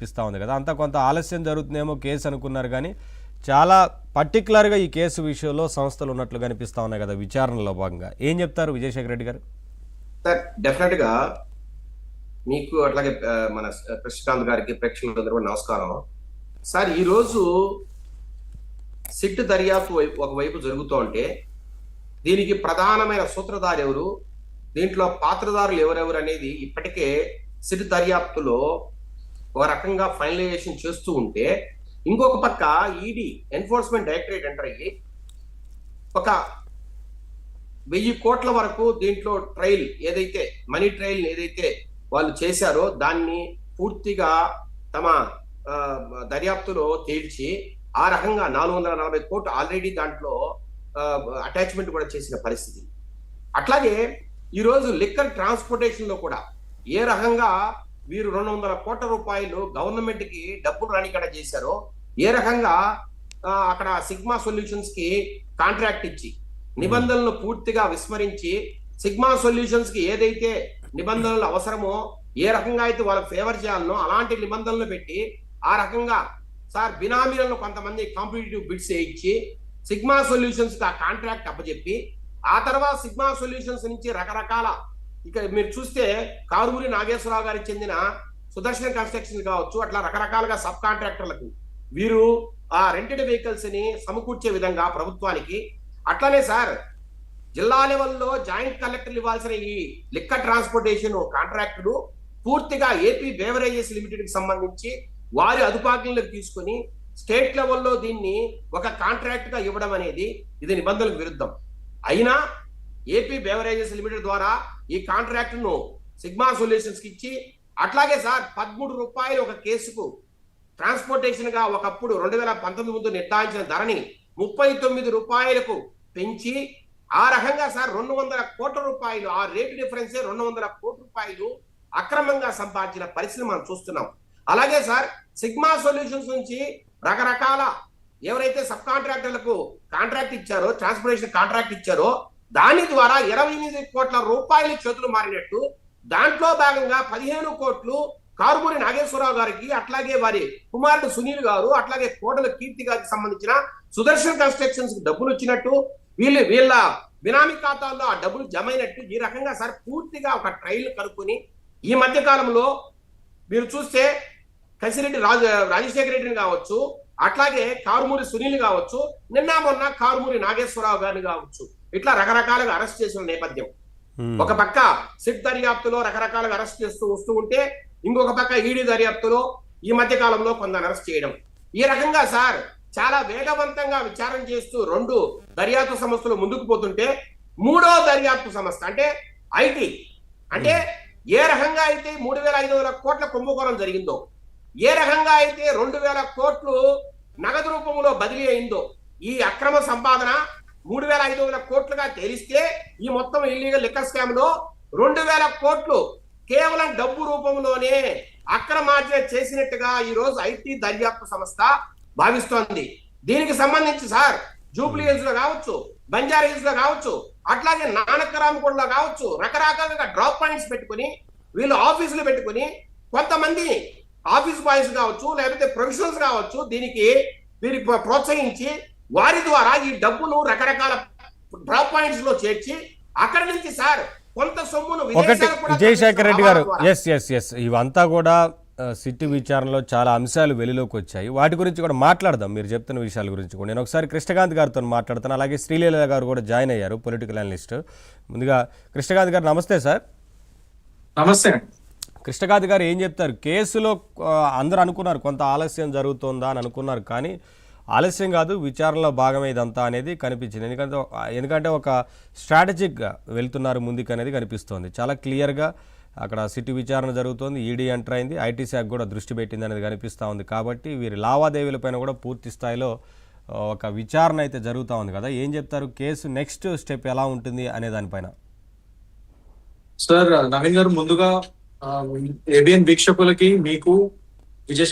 కనిపిస్తూ ఉంది కదా. అంతా కొంత ఆలస్యం జరుగుతుందేమో కేసు అనుకున్నారు, కానీ చాలా పర్టికులర్గా ఈ కేసు విషయంలో సంస్థలు ఉన్నట్లు కనిపిస్తూ ఉన్నాయి కదా విచారణలో భాగంగా. ఏం చెప్తారు విజయశేఖర రెడ్డి గారు? సార్, డెఫినెట్గా మీకు అట్లాగే మన కృష్ణకాంత్ గారికి ప్రేక్షకులందరూ కూడా నమస్కారం. సార్, ఈరోజు సిట్ దర్యాప్తు ఒకవైపు జరుగుతూ ఉంటే దీనికి ప్రధానమైన సూత్రధారు ఎవరు, దీంట్లో పాత్రధారులు ఎవరెవరు అనేది ఇప్పటికే సిట్ దర్యాప్తులో ఒక రకంగా ఫైనలైజేషన్ చేస్తూ ఉంటే, ఇంకొక పక్క ఈడీ ఎన్ఫోర్స్మెంట్ డైరెక్టరేట్ ఎంటర్ అయ్యి ఒక 1000 కోట్ల వరకు దీంట్లో ట్రయల్ ఏదైతే మనీ ట్రయల్ ఏదైతే వాళ్ళు చేశారో దాన్ని పూర్తిగా తమ దర్యాప్తులో తేల్చి ఆ రకంగా 440 కోట్లు ఆల్రెడీ దాంట్లో అటాచ్మెంట్ కూడా చేసిన పరిస్థితి. అట్లాగే ఈరోజు లిక్కర్ ట్రాన్స్పోర్టేషన్ లో కూడా ఏ రకంగా వీరు 200 కోట్ల రూపాయలు గవర్నమెంట్ కి డబ్బులు రానికడ చేశారో, ఏ రకంగా అక్కడ సిగ్మా సొల్యూషన్స్ కి కాంట్రాక్ట్ ఇచ్చి నిబంధనలను పూర్తిగా విస్మరించి సిగ్మా సొల్యూషన్స్ కి ఏదైతే నిబంధనలు అవసరమో, ఏ రకంగా అయితే వాళ్ళకి ఫేవర్ చేయాలనో అలాంటి నిబంధనలు పెట్టి ఆ రకంగా సార్ బినామీలను కొంతమంది కాంపిటేటివ్ బిడ్స్ వేయించి సిగ్మా సొల్యూషన్స్ కి ఆ కాంట్రాక్ట్ అప్పచెప్పి ఆ తర్వాత సిగ్మా సొల్యూషన్స్ నుంచి రకరకాల ఇక మీరు చూస్తే కారుమూరి నాగేశ్వరరావు గారికి చెందిన సుదర్శన్ కన్స్ట్రక్షన్ కావచ్చు, అట్లా రకరకాలుగా సబ్ కాంట్రాక్టర్లకు వీరు ఆ రెంటెడ్ వెహికల్స్ ని సమకూర్చే విధంగా ప్రభుత్వానికి, అట్లానే సార్ జిల్లా లెవెల్లో జాయింట్ కలెక్టర్లు ఇవ్వాల్సిన ఈ లిక్కర్ ట్రాన్స్పోర్టేషన్ కాంట్రాక్టులు పూర్తిగా ఏపీ బేవరేజెస్ లిమిటెడ్ కి సంబంధించి వారి అదుపాజ్ఞలకు తీసుకుని స్టేట్ లెవెల్లో దీన్ని ఒక కాంట్రాక్ట్ గా ఇవ్వడం అనేది ఇది నిబంధనలకు విరుద్ధం. అయినా ఏపీ బేవరేజెస్ లిమిటెడ్ ద్వారా ఈ కాంట్రాక్ట్ ను సిగ్మా సొల్యూషన్స్ కి ఇచ్చి, అట్లాగే సార్ 13 రూపాయలు ఒక కేసుకు ట్రాన్స్పోర్టేషన్ గా ఒకప్పుడు 2019 ముందు నిర్ధారించిన ధరని 39 రూపాయలకు పెంచి ఆ రకంగా సార్ 200 కోట్ల రూపాయలు, ఆ రేటు డిఫరెన్సే 200 కోట్ల రూపాయలు అక్రమంగా సంపాదించిన పరిస్థితి మనం చూస్తున్నాం. అలాగే సార్ సిగ్మా సొల్యూషన్స్ నుంచి రకరకాల ఎవరైతే సబ్ కాంట్రాక్టర్లకు కాంట్రాక్ట్ ఇచ్చారో, ట్రాన్స్పోర్టేషన్ కాంట్రాక్ట్ ఇచ్చారో దాని ద్వారా 28 కోట్ల రూపాయలు చేతులు మారినట్టు, దాంట్లో భాగంగా 15 కోట్లు కారుమూరి నాగేశ్వరరావు గారికి, అట్లాగే వారి కుమారుడు సునీల్ గారు, అట్లాగే కోటల కీర్తి గారికి సంబంధించిన సుదర్శన్ కన్స్ట్రక్షన్స్ కి డబ్బులు వచ్చినట్టు, వీళ్ళ బినామీ ఖాతాల్లో ఆ డబ్బులు జమ అయినట్టు, ఈ రకంగా సార్ పూర్తిగా ఒక ట్రయల్ కనుక్కొని ఈ మధ్య కాలంలో మీరు చూస్తే కసిరెడ్డి రాజశేఖర రెడ్డిని కావచ్చు, అట్లాగే కారుమూరి సునీల్ కావచ్చు, నిన్న మొన్న కారుమూరి నాగేశ్వరరావు గారిని కావచ్చు, ఇట్లా రకరకాలుగా అరెస్ట్ చేసిన నేపథ్యం. ఒక పక్క సిట్ దర్యాప్తులో రకరకాలుగా అరెస్ట్ చేస్తూ వస్తూ ఉంటే, ఇంకొక పక్క ఈడీ దర్యాప్తులో ఈ మధ్య కాలంలో కొందరు అరెస్ట్ చేయడం, ఈ రకంగా సార్ చాలా వేగవంతంగా విచారణ చేస్తూ 2 దర్యాప్తు సంస్థలు ముందుకు పోతుంటే, 3వ దర్యాప్తు సంస్థ అంటే ఐటీ, అంటే ఏ రకంగా అయితే 3500 కోట్ల కుంభకోణం జరిగిందో, ఏ రకంగా అయితే 2000 కోట్లు నగదు రూపంలో బదిలీ అయిందో, ఈ అక్రమ సంపాదన 3500 కోట్లుగా తెలిస్తే ఈ మొత్తం ఇల్లీగల్ లిక్కర్ స్కామ్ లో 2000 కోట్లు కేవలం డబ్బు రూపంలోనే అక్రమార్జన చేసినట్టుగా ఈ రోజు ఐటీ దర్యాప్తు సంస్థ భావిస్తోంది. దీనికి సంబంధించి సార్ జూబ్లీ హిల్స్ లో కావచ్చు, బంజారా హిల్స్ లో కావచ్చు, అట్లాగే నానక్కరామగూడలో కావచ్చు, రకరకాలుగా డ్రాప్ పాయింట్స్ పెట్టుకుని వీళ్ళు ఆఫీసులు పెట్టుకుని కొంతమంది ఆఫీస్ బాయ్స్ కావచ్చు, లేకపోతే ప్రొఫెషనల్స్ కావచ్చు, దీనికి ప్రోత్సహించి వారి ద్వారా ఈ డబ్బును రకరకాల డ్రాప్ పాయింట్స్ లో చేర్చి అక్కడి నుంచి సార్ కొంత సొమ్మును విజయశేఖర రెడ్డి గారు, ఎస్ ఇవంతా కూడా సిటీ విచారణలో చాలా అంశాలు వెలుగులోకి వచ్చాయి. వాటి గురించి కూడా మాట్లాడదాం, మీరు చెప్తున్న విషయాల గురించి కూడా. నేను ఒకసారి కృష్ణకాంత్ గారితో మాట్లాడతాను, అలాగే శ్రీలీల గారు కూడా జాయిన్ అయ్యారు, పొలిటికల్ అనలిస్ట్. ముందుగా కృష్ణకాంత్ గారు నమస్తే సార్. నమస్తే. కృష్ణకాంత్ గారు ఏం చెప్తారు? కేసులో అందరూ అనుకున్నారు కొంత ఆలస్యం జరుగుతుందా అని అనుకున్నారు, కానీ ఆలస్యం కాదు, విచారణలో భాగమే ఇదంతా అనేది కనిపించింది. ఎందుకంటే ఒక స్ట్రాటజిక్గా వెళ్తున్నారు ముందుకు అనేది కనిపిస్తోంది. చాలా క్లియర్గా అక్కడ సిటీ విచారణ జరుగుతోంది, ఈడీ ఎంటర్ అయింది, ఐటీ శాఖ కూడా దృష్టి పెట్టింది అనేది కనిపిస్తూ ఉంది. కాబట్టి వీరి లావాదేవీలపైన కూడా పూర్తి స్థాయిలో ఒక విచారణ అయితే జరుగుతూ ఉంది కదా. ఏం చెప్తారు, కేసు నెక్స్ట్ స్టెప్ ఎలా ఉంటుంది అనే దానిపైన? సార్, నవీన్ గారు, ముందుగా ఏబిఎన్ వీక్షకులకి మీకు విజయ్